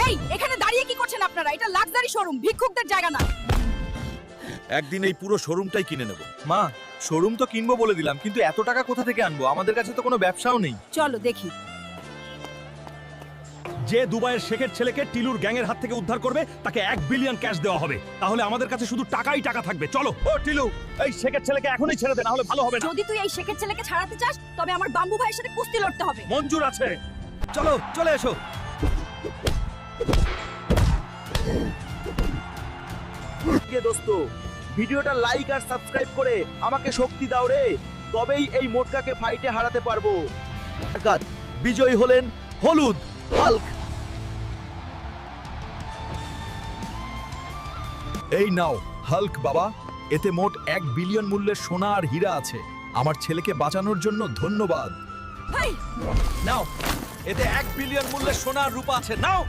এই এখানে দাঁড়িয়ে কি করছেন আপনারা? এটা লাক্সারি শোরুম, ভিক্ষুকদের জায়গা না। একদিন এই পুরো শোরুমটাই কিনে নেব। মা, শোরুম তো কিনবো বলে দিলাম, কিন্তু এত টাকা কোথা থেকে আনবো? আমাদের কাছে তো কোনো ব্যবসাও নেই। চলো দেখি। যে দুবাইয়ের শেখের ছেলেকে টিলুর গ্যাংয়ের হাত থেকে উদ্ধার করবে তাকে 1 বিলিয়ন ক্যাশ দেওয়া হবে। তাহলে আমাদের কাছে শুধু টাকাই টাকা থাকবে। চলো। ও টিলু, এই শেখের ছেলেকে এখনই ছেড়ে দে, না হলে ভালো হবে না। যদি তুই এই শেখের ছেলেকে ছাড়াতে চাস তবে আমার বাম্বু ভাইয়ের সাথে কুস্তি লড়তে হবে। মঞ্জুর আছে। চলো, চলে এসো। কে দোস্ত, ভিডিওটা লাইক আর সাবস্ক্রাইব করে আমাকে শক্তি দাও রে, তবেই এই মোটকাকে ফাইটে হারাতে পারবো। বিজয়ী হলেন হলুদ হাল্ক। এই নাও হাল্ক বাবা, এতে মোট 1 বিলিয়ন মূল্যের সোনা আর হীরা আছে। আমার ছেলেকে বাঁচানোর জন্য ধন্যবাদ। ভাই নাও, এতে 1 বিলিয়ন মূল্যের সোনা আর রূপা আছে, নাও।